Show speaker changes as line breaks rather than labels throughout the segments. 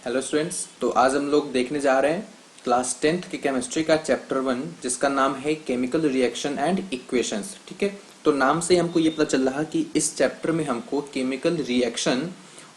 Hello students, तो आज हम लोग देखने जा रहे हैं क्लास 10th की केमिस्ट्री का चैप्टर 1 जिसका नाम है केमिकल रिएक्शन एंड इक्वेशंस। ठीक है, तो नाम से हमको ये पता चल रहा कि इस चैप्टर में हमको केमिकल रिएक्शन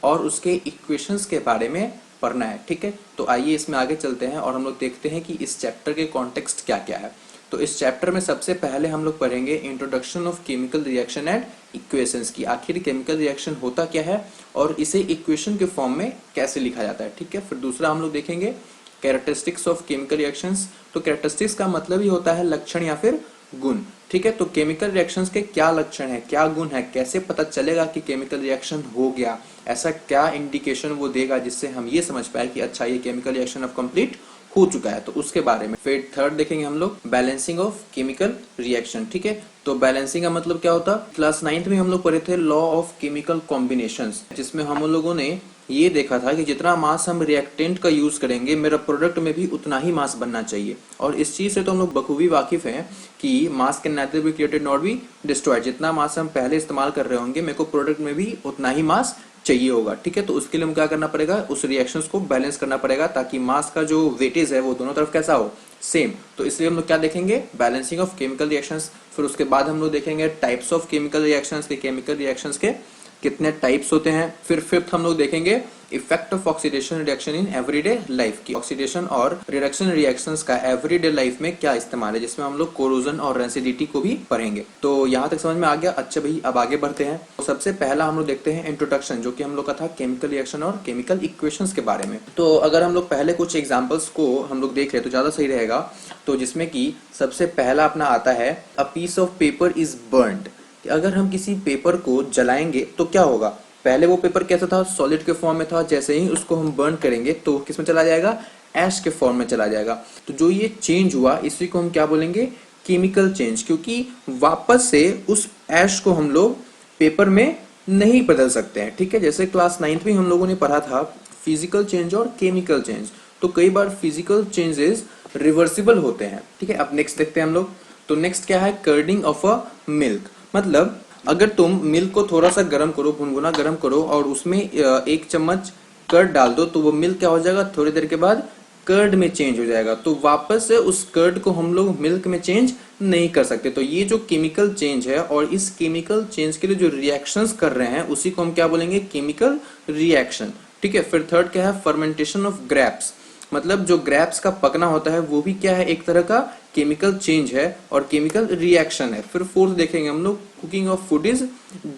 और उसके इक्वेशंस के बारे में पढ़ना है। ठीक है, तो आइए इसमें आगे चलते हैं और हम लोग देखते हैं कि इस चैप्टर के कॉन्टेक्स्ट क्या क्या है। तो इस चैप्टर में सबसे पहले हम लोग पढ़ेंगे introduction of chemical reaction and equations की, आखिर केमिकल रिएक्शन होता क्या है और इसे इक्वेशन के फॉर्म में कैसे लिखा जाता है। ठीक है, फिर दूसरा हम लोग देखेंगे कैरेक्टरिस्टिक्स ऑफ केमिकल रिएक्शंस। तो कैरेक्टरिस्टिक्स का मतलब ही होता है लक्षण या फिर गुण। ठीक है, तो केमिकल रिएक्शंस के क्या लक्षण है, क्या गुण है, कैसे पता चलेगा कि केमिकल रिएक्शन हो गया, ऐसा क्या इंडिकेशन वो देगा जिससे हम ये समझ पाए कि अच्छा ये केमिकल रिएक्शन अब कंप्लीट हो चुका है, तो उसके बारे में। फिर थर्ड देखेंगे हम लोग बैलेंसिंग ऑफ केमिकल रिएक्शन। ठीक है, तो बैलेंसिंग का मतलब क्या होता है, क्लास 9th में हम लोग पढ़े थे लॉ ऑफ केमिकल कॉम्बिनेशंस, जिसमें हम लोगों ने ये देखा था कि जितना मास हम रिएक्टेंट का यूज करेंगे मेरा प्रोडक्ट में भी उतना ही मास बनना चाहिए। और इस चीज से तो हम लोग बखूबी वाकिफ हैं कि मास can nether be created not be destroyed. जितना मास हम पहले इस्तेमाल कर रहे होंगे मेरे को प्रोडक्ट में भी उतना ही मास चाहिए होगा। ठीक है, तो उसके लिए हम क्या करना पड़ेगा, उस रिएक्शंस को बैलेंस करना पड़ेगा ताकि मास का जो वेटेज है वो दोनों तरफ कैसा हो, सेम। तो इसलिए हम लोग क्या देखेंगे, बैलेंसिंग ऑफ केमिकल रिएक्शंस। फिर उसके बाद हम लोग देखेंगे टाइप्स ऑफ केमिकल रिएक्शंस के, केमिकल रिएक्शंस के कितने टाइप्स होते हैं। फिर फिफ्थ हम लोग देखेंगे effect of oxidation reduction in everyday life की, ऑक्सीडेशन और रिडक्शन रिएक्शंस का एवरीडे लाइफ में क्या इस्तेमाल है, जिसमें हम लोग कोरोजन और रेंसिडिटी को भी पढ़ेंगे। तो यहाँ तक समझ में आ गया। अच्छा भाई, अब आगे बढ़ते हैं। तो सबसे पहला हम लोग देखते हैं इंट्रोडक्शन, जो कि हम लोग का था केमिकल रिएक्शन और केमिकल इक्वेशंस के बारे में। तो अगर हम लोग पहले कुछ एग्जाम्पल्स को हम लोग देख रहे तो ज्यादा सही रहेगा। तो जिसमें कि सबसे पहला अपना आता है a piece of paper is burned. अगर हम किसी पेपर को जलाएंगे तो क्या होगा, पहले वो पेपर कैसा था, सॉलिड के फॉर्म में था, जैसे ही उसको हम बर्न करेंगे तो किस में चला जाएगा, ऐश के फॉर्म में चला जाएगा। तो जो ये चेंज हुआ इसी को हम क्या बोलेंगे, केमिकल चेंज, क्योंकि वापस से उस ऐश को हम लोग पेपर में नहीं बदल सकते हैं। ठीक है, जैसे क्लास 9th में हम लोगों ने पढ़ा था फिजिकल चेंज और केमिकल चेंज, तो कई बार फिजिकल चेंजेस रिवर्सिबल होते हैं। ठीक है, अब नेक्स्ट देखते हैं हम लोग। तो नेक्स्ट क्या है, कर्डिंग ऑफ अ मिल्क। मतलब अगर तुम मिल्क को थोड़ा सा गर्म करो, गुनगुना गर्म करो और उसमें 1 चम्मच कर्ड डाल दो तो वो मिल्क क्या हो जाएगा, थोड़ी देर के बाद कर्ड में चेंज हो जाएगा। तो वापस से उस कर्ड को हम लोग मिल्क में चेंज नहीं कर सकते। तो ये जो केमिकल चेंज है और इस केमिकल चेंज के लिए जो रिएक्शंस कर रहे हैं उसी को हम क्या बोलेंगे, केमिकल रिएक्शन। ठीक है, फिर थर्ड क्या है, फर्मेंटेशन ऑफ ग्रेप्स। मतलब जो ग्रेप्स का पकना होता है वो भी क्या है, एक तरह का केमिकल चेंज है और केमिकल रिएक्शन है। फिर फोर्थ देखेंगे हम लोग cooking of food is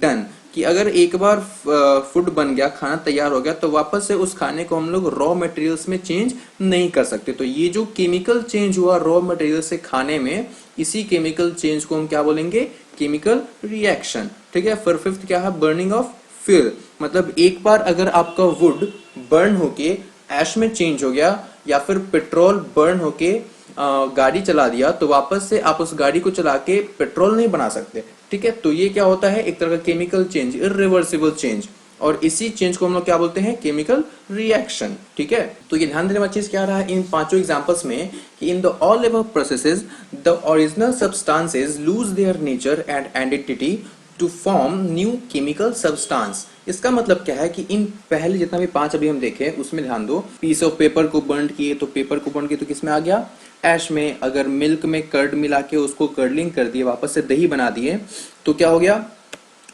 done, कि अगर एक बार फूड बन गया, खाना तैयार हो गया, तो वापस से उस खाने को हम लोग रॉ मटेरियल्स में चेंज नहीं कर सकते। तो ये जो केमिकल चेंज हुआ रॉ मटेरियल से खाने में, इसी केमिकल चेंज को हम क्या बोलेंगे, केमिकल रिएक्शन। ठीक है, फिर फिफ्थ क्या है, बर्निंग ऑफ फ्यूल। मतलब एक बार अगर आपका वुड बर्न होके ऐश में चेंज हो गया या फिर पेट्रोल बर्न होके गाड़ी चला दिया तो वापस से आप उस गाड़ी को चला के पेट्रोल नहीं बना सकते। ठीक है, तो ये क्या होता है, एक तरह का केमिकल चेंज, इरिवर्सिबल चेंज, और इसी चेंज को हम लोग क्या बोलते हैं, केमिकल रिएक्शन। ठीक है, तो ये ध्यान देने वाली चीज क्या रहा है इन पांचों एग्जांपल्स में कि in the all above processes the original substances lose their nature and identity to form new chemical substance. इसका मतलब क्या है कि इन पहले जितना भी 5 अभी हम देखे उसमें ध्यान दो, पीस ऑफ पेपर को बर्न किए तो पेपर को बर्न किए तो किस में आ गया, ऐश में। अगर मिल्क में कर्ड मिला के उसको कर्डलिंग कर दिए, वापस से दही बना दिए, तो क्या हो गया,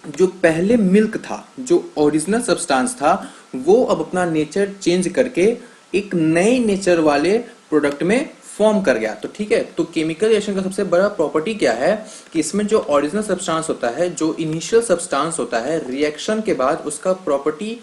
जो पहले मिल्क था, जो ओरिजिनल सब्सटेंस था, वो अब अपना नेचर चेंज करके एक नए नेचर वाले प्रोडक्ट में फॉर्म कर गया। तो ठीक है, तो केमिकल रिएक्शन का सबसे बड़ा प्रॉपर्टी क्या है कि इसमें जो ओरिजिनल सब्सटेंस होता है, जो इनिशियल सब्सटेंस होता है, रिएक्शन के बाद उसका प्रॉपर्टी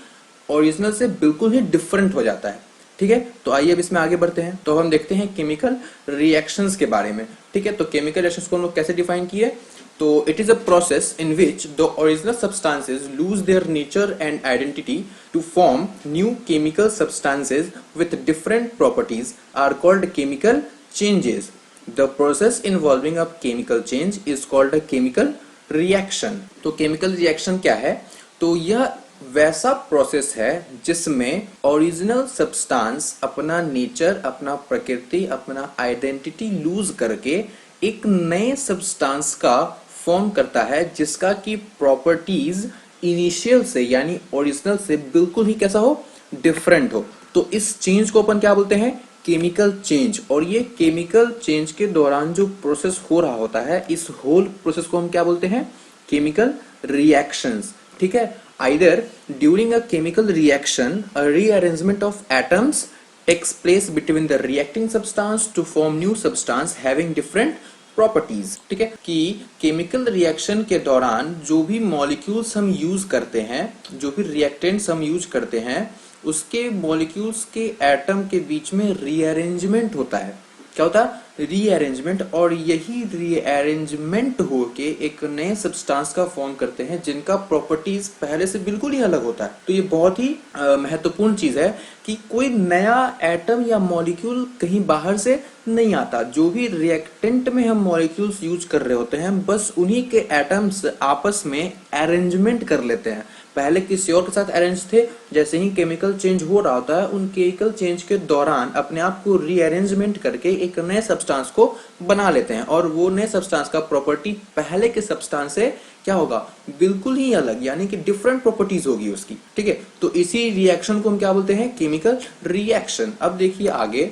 ओरिजिनल से बिल्कुल ही डिफरेंट हो जाता है। ठीक है, तो आइए अब इसमें आगे बढ़ते हैं। तो हम देखते हैं केमिकल रिएक्शंस के बारे में। ठीक है, तो केमिकल रिएक्शंस को हम लोग कैसे डिफाइन किए, तो it is a process in which the original substances lose their nature and identity to form new chemical substances with different properties are called chemical changes. The process involving a chemical change is called a chemical reaction. तो chemical reaction क्या है, तो यह वैसा process है जिसमें original substance अपना nature, अपना प्रकृति, अपना आइडेंटिटी लूज करके एक नए सब्सटेंस का फॉर्म करता है जिसका की प्रॉपर्टीज इनिशियल से यानी ओरिजिनल से बिल्कुल ही कैसा हो, डिफरेंट हो। तो इस चेंज को अपन क्या बोलते हैं, केमिकल चेंज। और ये केमिकल चेंज के दौरान जो प्रोसेस हो रहा होता है, इस होल प्रोसेस को हम क्या बोलते हैं, केमिकल रिएक्शंस। ठीक है, either during a chemical reaction a rearrangement of atoms takes place between the reacting substance to form new substance having different properties। ठीक है, कि केमिकल रिएक्शन के दौरान जो भी मॉलिक्यूल्स हम यूज करते हैं, जो भी रिएक्टेंट्स हम यूज करते हैं, उसके मॉलिक्यूल्स के एटम के बीच में रीअरेंजमेंट होता है। क्या होता है, रीअरेंजमेंट। और यही रीअरेंजमेंट होके एक नए सब्सटेंस का फॉर्म करते हैं जिनका प्रॉपर्टीज पहले से बिल्कुल ही अलग होता है। तो ये बहुत ही महत्वपूर्ण चीज है कि कोई नया एटम या मॉलिक्यूल कहीं बाहर से नहीं आता। जो भी रिएक्टेंट में हम मॉलिक्यूल्स यूज कर रहे होते हैं, बस उन्हीं के एटम्स आपस में अरेंजमेंट कर लेते हैं। पहले किसी और के साथ अरेंज थे, जैसे ही केमिकल चेंज हो रहा होता है, उन केमिकल चेंज के दौरान अपने आप को रीअरेंजमेंट करके एक नए सब्सटेंस को बना लेते हैं। और वो नए सब्सटेंस का प्रॉपर्टी पहले के सब्सटेंस से क्या होगा, बिल्कुल ही अलग, यानी कि डिफरेंट प्रॉपर्टीज होगी उसकी। ठीक है, तो इसी रिएक्शन को हम क्या बोलते हैं, केमिकल रिएक्शन। अब देखिए आगे,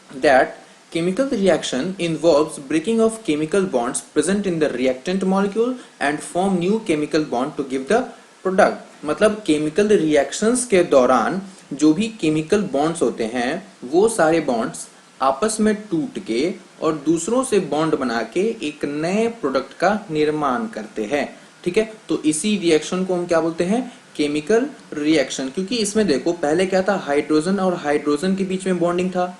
that chemical reaction involves breaking of chemical bonds present in the reactant molecule and form new chemical bond to give the product। मतलब केमिकल रिएक्शंस के दौरान जो भी केमिकल बॉन्ड्स होते हैं, वो सारे बॉन्ड्स आपस में टूट के और दूसरों से बॉन्ड बना के एक नए प्रोडक्ट का निर्माण करते हैं। ठीक है, तो इसी रिएक्शन को हम क्या बोलते हैं, केमिकल रिएक्शन। क्योंकि इसमें देखो पहले क्या था, हाइड्रोजन और हाइड्रोजन के बीच में बॉन्डिंग था,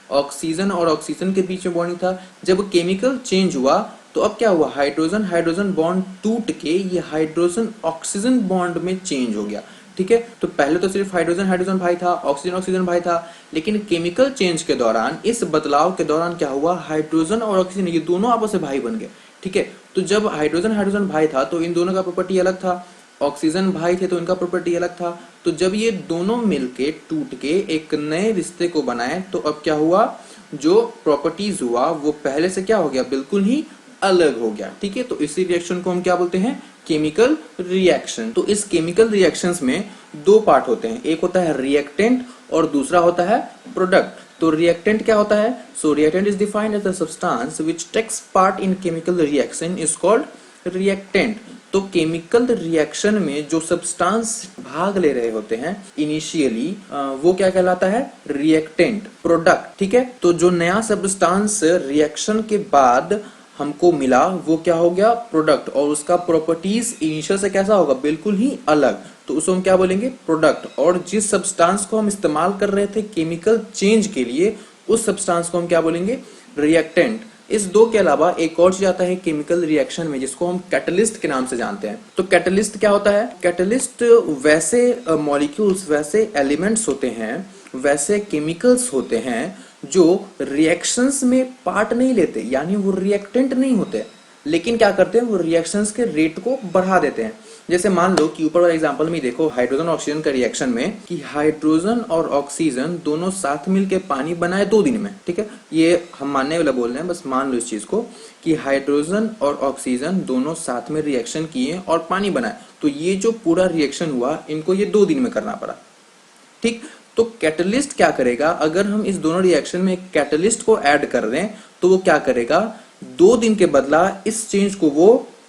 ऑक्सीजन और ऑक्सीजन के बीच में बॉन्डिंग था। जब केमिकल चेंज हुआ तो अब क्या हुआ, हाइड्रोजन हाइड्रोजन बॉन्ड टूट के ये हाइड्रोजन ऑक्सीजन बॉन्ड में चेंज हो गया। ठीक है, तो पहले तो सिर्फ हाइड्रोजन हाइड्रोजन भाई था, ऑक्सीजन ऑक्सीजन भाई था, लेकिन केमिकल चेंज के दौरान, इस बदलाव के दौरान क्या हुआ, हाइड्रोजन और ऑक्सीजन ये दोनों आपस में भाई बन गए। ठीक है, तो जब हाइड्रोजन हाइड्रोजन भाई था तो इन दोनों का प्रॉपर्टी अलग था, ऑक्सीजन भाई थे तो इनका प्रॉपर्टी अलग था। तो जब ये दोनों मिलके टूट के एक नए रिश्ते को बनाए, तो अब क्या हुआ, जो प्रॉपर्टीज हुआ वो पहले से क्या हो गया, बिल्कुल ही अलग हो गया। ठीक है, तो इसी रिएक्शन को हम क्या बोलते हैं, केमिकल रिएक्शन। तो इस केमिकल रिएक्शंस में दो पार्ट होते हैं, एक होता है रिएक्टेंट और दूसरा होता है प्रोडक्ट। तो रिएक्टेंट क्या होता है, so reactant is defined as the substance which takes part in chemical reaction is called reactant. तो केमिकल रिएक्शन में जो सब्सटेंस भाग ले रहे होते हैं इनिशियली, वो क्या कहलाता है, रिएक्टेंट। प्रोडक्ट, ठीक है, तो जो नया सब्सटेंस रिएक्शन के बाद हमको मिला वो क्या हो गया, प्रोडक्ट। और उसका प्रॉपर्टीज इनिशियल से कैसा होगा, बिल्कुल ही अलग, तो उसको हम क्या बोलेंगे, प्रोडक्ट। और जिस सब्सटेंस को हम इस्तेमाल कर रहे थे केमिकल चेंज के लिए, उस सब्सटेंस को हम क्या बोलेंगे, रिएक्टेंट। इस दो के अलावा एक और चीज आता है केमिकल रिएक्शन में, जिसको हम कैटलिस्ट के नाम से जानते हैं। तो कैटलिस्ट क्या होता है, कैटलिस्ट वैसे मॉलिक्यूल्स, वैसे एलिमेंट्स होते हैं, वैसे केमिकल्स होते हैं जो रिएक्शंस में पार्ट नहीं लेते, यानी वो रिएक्टेंट नहीं होते, लेकिन क्या करते हैं, वो रिएक्शंस के रेट को बढ़ा देते हैं। जैसे मान लो कि ऊपर वाले एग्जांपल में देखो, हाइड्रोजन ऑक्सीजन का रिएक्शन में, कि हाइड्रोजन और ऑक्सीजन दोनों साथ मिलकर पानी बनाए 2 दिन में। ठीक है, ये हम मानने वाला बोल रहे हैं, बस मान लो इस चीज को, कि हाइड्रोजन और ऑक्सीजन दोनों साथ में रिएक्शन किए और पानी बनाए, तो ये जो पूरा रिएक्शन हुआ, इनको ये 2 दिन में करना पड़ा। ठीक, तो कैटलिस्ट क्या करेगा, अगर हम इस दोनों रिएक्शन में कैटलिस्ट को ऐड कर दें, तो वो क्या करेगा, 2 दिन के बदला इस चेंज को वो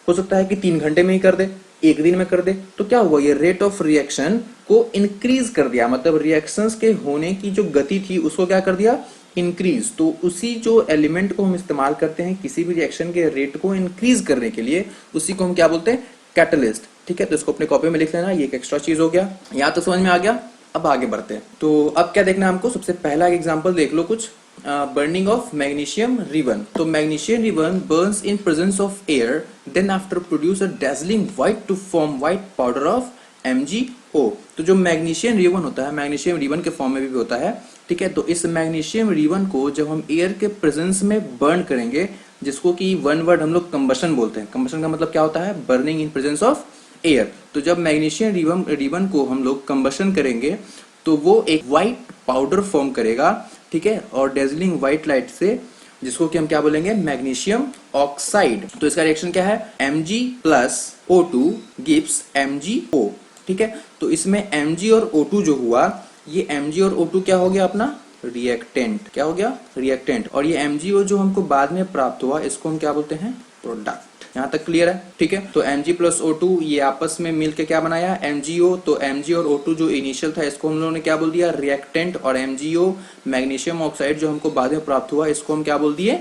हो सकता है कि 3 घंटे में ही कर दे, 1 दिन में कर दे। तो क्या हुआ, ये रेट ऑफ रिएक्शन को इंक्रीज कर दिया, मतलब रिएक्शंस के होने की जो गति थी उसको क्या कर दिया, इंक्रीज। तो उसी जो एलिमेंट को हम इस्तेमाल करते हैं किसी भी रिएक्शन के रेट को इंक्रीज करने के लिए, उसी को हम क्या बोलते हैं, कैटलिस्ट। ठीक है, तो इसको अपने कॉपी में लिख लेना, ये एक एक्स्ट्रा चीज हो गया। यहाँ तो समझ में आ गया, अब आगे बढ़ते हैं। तो अब क्या देखना है हमको, सबसे पहला एग्जांपल देख लो कुछ, बर्निंग ऑफ मैग्नीशियम रिबन। तो magnesium ribbon burns in presence of air, then after produce a dazzling white to form white powder of MgO। तो जो मैग्नीशियम रिबन होता है, मैग्नीशियम रिबन के फॉर्म में भी होता है। ठीक है, तो इस मैग्नीशियम रिबन को जब हम एयर के प्रेजेंस में बर्न करेंगे, जिसको कि वन वर्ड हम लोग कंबशन बोलते हैं। कंबशन का मतलब क्या होता है, burning in presence of air. तो जब मैग्नीशियम रिबन को हम लोग कंबशन करेंगे तो वो एक व्हाइट पाउडर फॉर्म करेगा। ठीक है, और डेजलिंग व्हाइट लाइट से, जिसको कि हम क्या बोलेंगे, मैग्नीशियम ऑक्साइड। तो इसका रिएक्शन क्या है, Mg plus O2 gives MgO। ठीक है, तो इसमें Mg और O2 जो हुआ, ये Mg और O2 क्या हो गया अपना रिएक्टेंट, क्या हो गया रिएक्टेंट, और ये MgO जो हमको बाद में प्राप्त हुआ इसको हम क्या बोलते हैं प्रोडक्ट। यहाँ तक क्लियर है, ठीक है। तो Mg प्लस O2 ये आपस में मिलकर क्या बनाया MgO, तो Mg और O2 जो इनिशियल था इसको हम लोगों ने क्या बोल दिया रिएक्टेंट, और MgO मैग्नीशियम ऑक्साइड जो हमको बाद में प्राप्त हुआ इसको हम क्या बोल दिए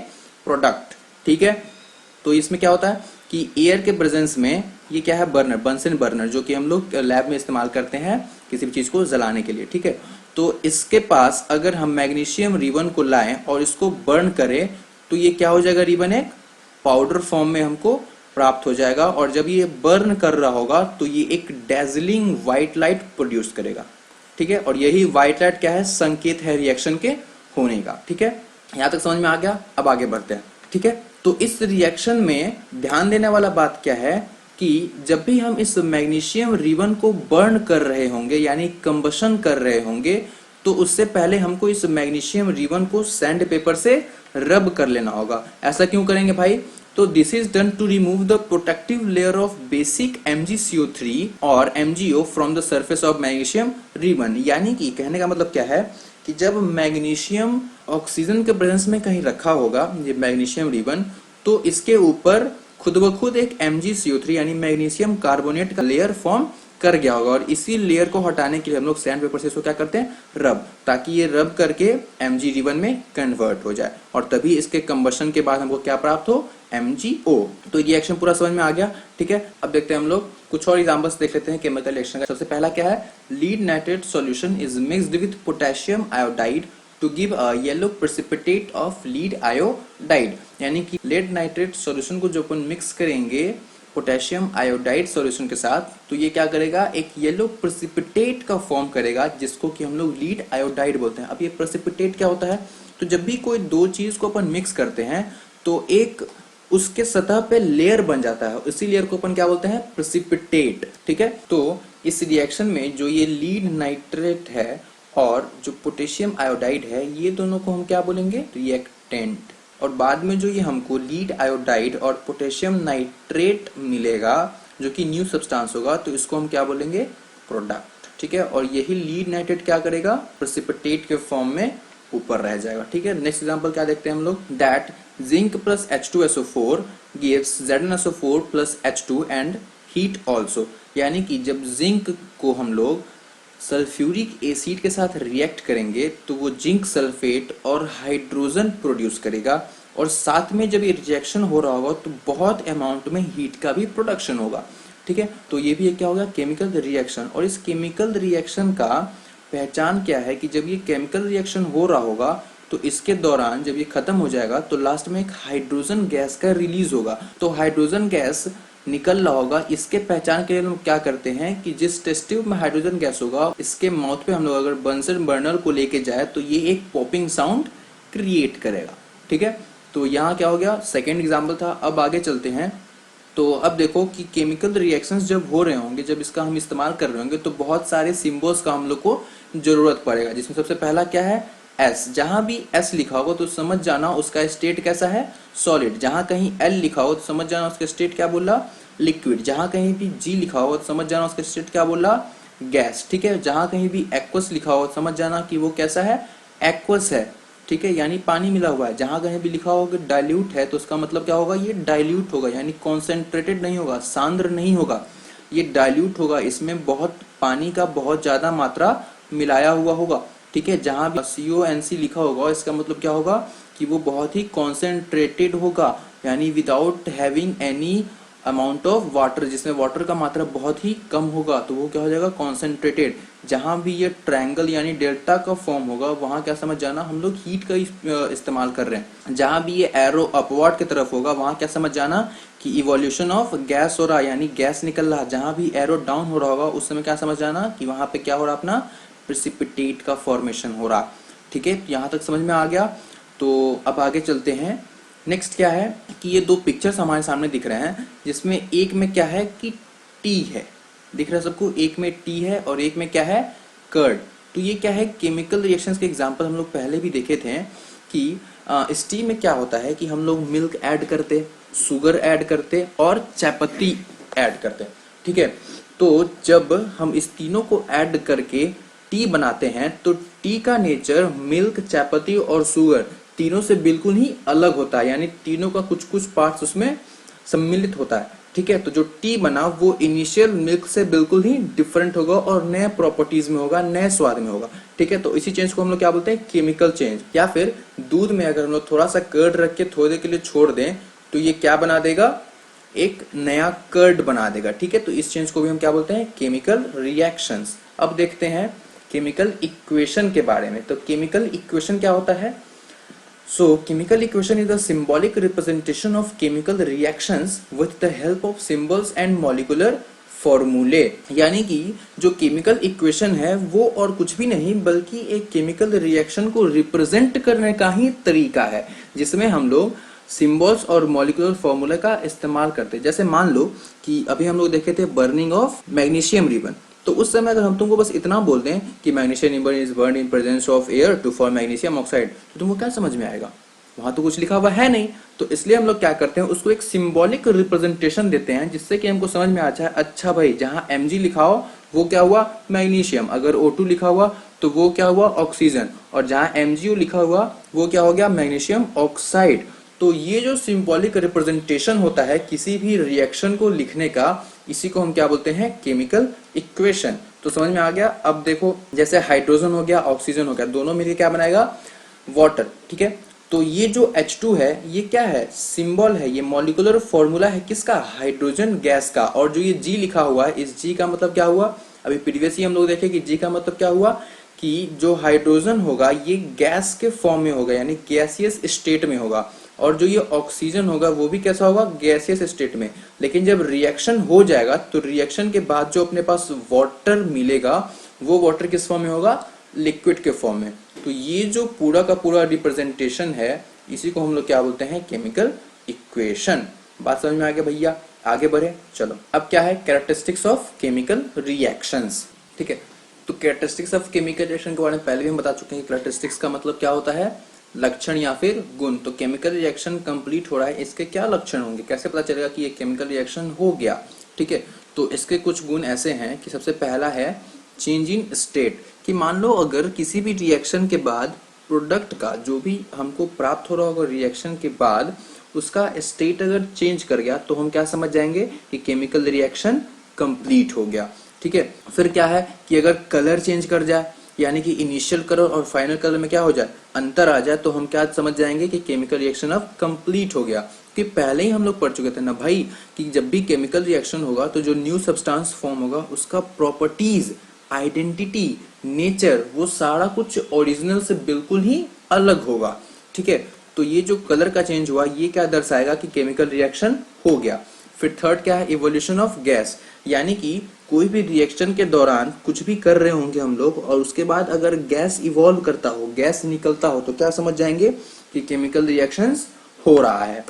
प्रोडक्ट, ठीक है। तो इसमें क्या होता है कि एयर के प्रेजेंस में ये क्या है बर्नर, बंसन बर्नर, जो कि हम लोग लैब में इस्तेमाल करते हैं किसी भी चीज को जलाने के लिए, ठीक है। तो इसके पास अगर हम मैग्नीशियम रिबन को लाएं और इसको बर्न करें तो ये क्या हो जाएगा रिबन एक पाउडर फॉर्म में हमको प्राप्त हो जाएगा, और जब ये बर्न कर रहा होगा तो ये एक डेजलिंग व्हाइट लाइट प्रोड्यूस करेगा, ठीक है। और यही व्हाइट लाइट क्या है संकेत है रिएक्शन के होने का, ठीक है। यहां तक समझ में आ गया, अब आगे बढ़ते हैं, ठीक है। तो इस रिएक्शन में ध्यान देने वाला बात क्या है कि जब भी हम इस मैग्नीशियम रिबन को बर्न कर रहे होंगे यानी कंबशन कर रहे होंगे तो उससे पहले हमको इस मैग्नीशियम रिबन को सैंड पेपर से रब कर लेना होगा। ऐसा क्यों करेंगे भाई, तो this is done to remove the protective layer of basic MgCO3 और MgO from the surface of magnesium ribbon. यानी कि कहने का मतलब क्या है कि जब मैग्नीशियम ऑक्सीजन के प्रेजेंस में कहीं रखा होगा ये मैग्नीशियम रिबन, तो इसके ऊपर खुद ब खुद एक MgCO3 यानी मैग्नीशियम कार्बोनेट का लेयर फॉर्म कर गया होगा, और इसी लेयर को हटाने के लिए हम लोग सैंड पेपर से इसको क्या करते हैं रब, ताकि ये रब करके Mg रिबन में कन्वर्ट हो जाए, और तभी इसके कंबशन के बाद हमको क्या प्राप्त हो MgO। तो रिएक्शन पूरा समझ में आ गया, ठीक है। अब देखते हैं हम लोग कुछ और एग्जांपल्स देख लेते हैं केमिकल रिएक्शन का। सबसे पहला क्या है, lead nitrate solution is mixed with potassium iodide to give a yellow precipitate of lead iodide. यानी कि लेड नाइट्रेट सॉल्यूशन को जो अपन मिक्स करेंगे पोटेशियम आयोडाइड सॉल्यूशन के साथ तो ये क्या करेगा एक येलो प्रेसिपिटेट का फॉर्म करेगा जिसको कि हम लोग लीड आयोडाइड बोलते हैं। अब ये प्रेसिपिटेट क्या होता है, तो जब भी कोई दो चीज को अपन मिक्स करते हैं तो एक उसके सतह पे लेयर बन जाता है, इसी लेयर को अपन क्या बोलते हैं प्रेसिपिटेट, ठीक है। तो इस रिएक्शन में जो ये लीड नाइट्रेट है और जो पोटेशियम आयोडाइड है ये दोनों को हम क्या बोलेंगे रिएक्टेंट, और बाद में जो ये हमको लीड आयोडाइड और पोटेशियम नाइट्रेट मिलेगा जो कि न्यू सब्सटेंस होगा तो इसको हम क्या बोलेंगे प्रोडक्ट, ठीक है। और यही लीड नाइट्रेट क्या करेगा प्रेसिपिटेट के फॉर्म में ऊपर रह जाएगा, ठीक है। नेक्स्ट एग्जांपल क्या देखते हैं हम लोग, that zinc plus H2SO4 gives ZnSO4 plus H2 and heat also. यानी कि जब जिंक को हम लोग सल्फ्यूरिक एसिड के साथ रिएक्ट करेंगे तो वो जिंक सल्फेट और हाइड्रोजन प्रोड्यूस करेगा, और साथ में जब ये रिएक्शन हो रहा होगा तो बहुत अमाउंट में हीट का भी प्रोडक्शन होगा, ठीक है। तो ये भी एक क्या होगा केमिकल रिएक्शन, और इस केमिकल रिएक्शन का पहचान क्या है कि जब ये केमिकल रिएक्शन हो रहा होगा तो इसके दौरान जब ये खत्म हो जाएगा तो लास्ट में एक हाइड्रोजन गैस का रिलीज होगा। तो हाइड्रोजन गैस निकल रहा होगा, इसके पहचान के लिए हम क्या करते हैं कि जिस टेस्ट ट्यूब में हाइड्रोजन गैस होगा इसके माउथ पे हम लोग अगर बंसन बर्नर को लेके जाए तो ये एक पॉपिंग साउंड क्रिएट करेगा, ठीक है। तो यहाँ क्या हो गया सेकेंड एग्जाम्पल था। अब आगे चलते हैं। तो अब देखो कि केमिकल रिएक्शंस जब हो रहे होंगे, जब इसका हम इस्तेमाल कर रहे होंगे तो बहुत सारे सिंबल्स का हम लोग को जरूरत पड़ेगा, जिसमें सबसे पहला क्या है S। जहां भी S लिखा होगा तो समझ जाना उसका स्टेट कैसा है सॉलिड। जहां कहीं L लिखा हो तो समझ जाना उसका स्टेट क्या बोला लिक्विड। जहां कहीं भी G लिखा हो तो समझ जाना उसका स्टेट क्या बोला गैस, ठीक है। जहां कहीं भी एक्वस लिखा हो तो समझ जाना कि वो कैसा है एक्वस है, ठीक है, यानी पानी मिला हुआ है। जहां कहीं भी लिखा होगा डाइल्यूट है तो उसका मतलब क्या होगा ये डाइल्यूट होगा, यानी कॉन्सेंट्रेटेड नहीं होगा, सांद्र नहीं होगा, ये डाइल्यूट होगा, इसमें बहुत पानी का बहुत ज्यादा मात्रा मिलाया हुआ होगा, ठीक है। जहां भी CONC लिखा होगा इसका मतलब क्या होगा कि वो बहुत ही कॉन्सेंट्रेटेड होगा, यानी without having any amount of water, जिसमें वाटर का मात्रा बहुत ही कम होगा तो वो क्या हो जाएगा कॉन्सेंट्रेटेड। जहां भी ये ट्रायंगल यानी डेल्टा का फॉर्म होगा वहां क्या समझ जाना हम लोग हीट का इस्तेमाल कर रहे हैं। जहां भी ये एरो अपवर्ड की तरफ होगा वहां क्या समझ जाना कि इवोल्यूशन ऑफ गैस हो रहा है, यानी गैस निकल रहा है। जहां भी एरो डाउन हो रहा होगा उस समय क्या समझ जाना कि वहां पे क्या हो रहा अपना प्रेसिपिटेट का फॉर्मेशन हो रहा, ठीक है। यहाँ तक समझ में आ गया। तो अब आगे चलते हैं। नेक्स्ट क्या है कि ये दो पिक्चर्स हमारे सामने दिख रहे हैं, जिसमें एक में क्या है कि टी है, दिख रहा है सबको, एक में टी है और एक में क्या है कर्ड। तो ये क्या है केमिकल रिएक्शंस के एग्जांपल हम लोग पहले भी देखे थे कि इस टी में क्या होता है कि हम लोग मिल्क ऐड करते, शुगर ऐड करते और चायपत्ती ऐड करते, ठीक है। तो जब हम इस तीनों को ऐड करके टी बनाते हैं तो टी का नेचर मिल्क, चायपत्ती और शुगर तीनों से बिल्कुल ही अलग होता है, यानी तीनों का कुछ कुछ पार्ट्स उसमें सम्मिलित होता है। ठीक है, तो जो टी बना वो इनिशियल मिल्क से बिल्कुल ही डिफरेंट होगा और नए प्रॉपर्टीज में होगा, नए स्वाद में होगा। ठीक है, तो इसी चेंज को हम लोग क्या बोलते हैं, केमिकल चेंज। या फिर दूध में अगर हम लोग थोड़ा सा कर्ड रख के थोड़ी देर के लिए छोड़ दें तो ये क्या बना देगा, एक नया कर्ड बना देगा। ठीक है, तो इस चेंज को भी हम क्या बोलते हैं, केमिकल रिएक्शंस। अब देखते हैं केमिकल इक्वेशन के बारे में। तो केमिकल इक्वेशन क्या होता है? So, chemical equation is a symbolic representation of chemical reactions with the help of symbols and molecular फॉर्मूले। यानी कि जो केमिकल इक्वेशन है वो और कुछ भी नहीं बल्कि एक केमिकल रिएक्शन को रिप्रेजेंट करने का ही तरीका है, जिसमें हम लोग सिंबल्स और मॉलिक्यूलर फॉर्मूले का इस्तेमाल करते हैं। जैसे मान लो कि अभी हम लोग देखे थे बर्निंग ऑफ मैग्नीशियम रिबन, तो उस समय अगर हम तुमको बस इतना बोल दें कि magnesium ribbon is burn in presence of air to form magnesium oxide, तो तुमको क्या समझ में आएगा? वहां तो कुछ लिखा हुआ है नहीं। तो इसलिए हम लोग क्या करते हैं, उसको एक सिंबॉलिक रिप्रेजेंटेशन देते हैं जिससे कि हमको समझ में आ जाए, अच्छा भाई जहां Mg लिखा हो वो क्या हुआ, मैग्नीशियम, अगर O2 लिखा हुआ तो वो क्या हुआ, ऑक्सीजन, और जहां MgO लिखा हुआ वो क्या हो गया, मैग्नीशियम ऑक्साइड। तो ये जो सिंबॉलिक रिप्रेजेंटेशन होता है किसी भी रिएक्शन को लिखने का, इसी को हम क्या बोलते हैं, केमिकल इक्वेशन। तो समझ में आ गया? अब देखो जैसे हाइड्रोजन हो गया, ऑक्सीजन हो गया, दोनों मिलकर क्या बनाएगा, वाटर। ठीक है, तो ये जो H2 है ये क्या है, सिंबल है, ये मॉलिक्यूलर फॉर्मूला है किसका, हाइड्रोजन गैस का। और जो ये G लिखा हुआ है, इस G का मतलब क्या हुआ, अभी प्रीवियस ही हम लोग देखे कि G का मतलब क्या हुआ कि जो हाइड्रोजन होगा ये गैस के फॉर्म में होगा, यानी गैसियस स्टेट में होगा, और जो ये ऑक्सीजन होगा वो भी कैसा होगा, गैसियस स्टेट में। लेकिन जब रिएक्शन हो जाएगा तो रिएक्शन के बाद जो अपने पास वाटर मिलेगा वो वाटर किस फॉर्म में होगा, लिक्विड के फॉर्म में। तो ये जो पूरा का पूरा रिप्रेजेंटेशन है इसी को हम लोग क्या बोलते हैं, केमिकल इक्वेशन। बात समझ में आ गया भैया? आगे बढ़े चलो। अब क्या है, कैरेक्टरिस्टिक्स ऑफ केमिकल रिएक्शंस। ठीक है, तो कैरेक्टरिस्टिक्स ऑफ केमिकल रिएक्शन के बारे में पहले भी हम बता चुके हैं। कैरेक्टरिस्टिक्स का मतलब क्या होता है, लक्षण या फिर गुण। तो केमिकल रिएक्शन कंप्लीट हो रहा है, इसके क्या लक्षण होंगे, कैसे पता चलेगा कि ये केमिकल रिएक्शन हो गया। ठीक है, तो इसके कुछ गुण ऐसे हैं कि सबसे पहला है चेंज इन स्टेट, कि मान लो अगर किसी भी रिएक्शन के बाद प्रोडक्ट का जो भी हमको प्राप्त हो रहा होगा रिएक्शन के बाद उसका स्टेट अगर चेंज कर गया तो हम क्या समझ जाएंगे कि केमिकल रिएक्शन कंप्लीट हो गया। ठीक है, फिर क्या है कि अगर कलर चेंज कर जाए, यानी कि इनिशियल कलर और फाइनल कलर में क्या हो जाए, अंतर आ जाए, तो हम क्या समझ जाएंगे कि केमिकल रिएक्शन अब कंप्लीट हो गया। कि पहले ही हम लोग पढ़ चुके थे ना भाई कि जब भी केमिकल रिएक्शन होगा तो जो न्यू सब्सटेंस फॉर्म होगा उसका प्रॉपर्टीज, आइडेंटिटी, नेचर, वो सारा कुछ ओरिजिनल से बिल्कुल ही अलग होगा। ठीक है, तो ये जो कलर का चेंज हुआ ये क्या दर्शाएगा कि केमिकल रिएक्शन हो गया। फिर थर्ड क्या है, इवोल्यूशन ऑफ गैस, यानी कि कोई भी रिएक्शन के दौरान कुछ भी कर रहे होंगे हम लोग और उसके बाद अगर गैस इवॉल्व करता हो, गैस निकलता हो, तो क्या समझ जाएंगे कि केमिकल रिएक्शंस हो रहा है।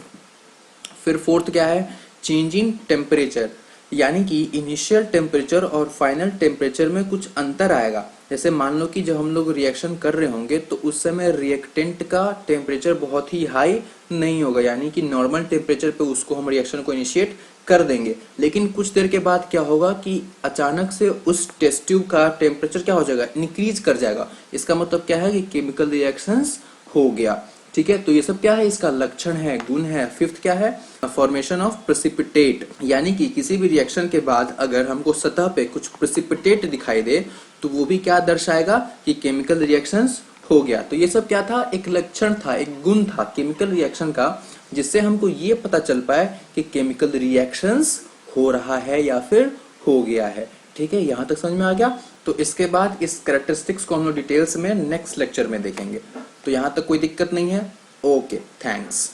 फिर फोर्थ क्या है, चेंज इन टेम्परेचर, यानी कि इनिशियल टेम्परेचर और फाइनल टेम्परेचर में कुछ अंतर आएगा। जैसे मान लो कि जब हम लोग रिएक्शन कर रहे होंगे तो उस समय रिएक्टेंट का टेम्परेचर बहुत ही हाई नहीं होगा, यानी कि नॉर्मल टेम्परेचर पे उसको हम रिएक्शन को इनिशिएट कर देंगे। लेकिन कुछ देर के बाद क्या होगा कि अचानक से उस टेस्ट ट्यूब का टेम्परेचर क्या हो जाएगा, इंक्रीज कर जाएगा। इसका मतलब क्या है कि केमिकल रिएक्शंस हो गया। ठीक है, तो ये सब क्या है, इसका लक्षण है, गुण है। फिफ्थ क्या है, फॉर्मेशन ऑफ प्रेसिपिटेट, यानी कि किसी भी रिएक्शन के बाद अगर हमको सतह पे कुछ प्रेसिपिटेट दिखाई दे तो वो भी क्या दर्शाएगा कि केमिकल रिएक्शंस हो गया। तो ये सब क्या था, एक लक्षण था, एक गुण था केमिकल रिएक्शन का, जिससे हमको ये पता चल पाए कि केमिकल रिएक्शंस हो रहा है या फिर हो गया है। ठीक है, यहां तक समझ में आ गया। तो इसके बाद इस कैरेक्टरिस्टिक्स को हम लोग डिटेल्स में नेक्स्ट लेक्चर में देखेंगे। तो यहां तक कोई दिक्कत नहीं है? Okay, thanks.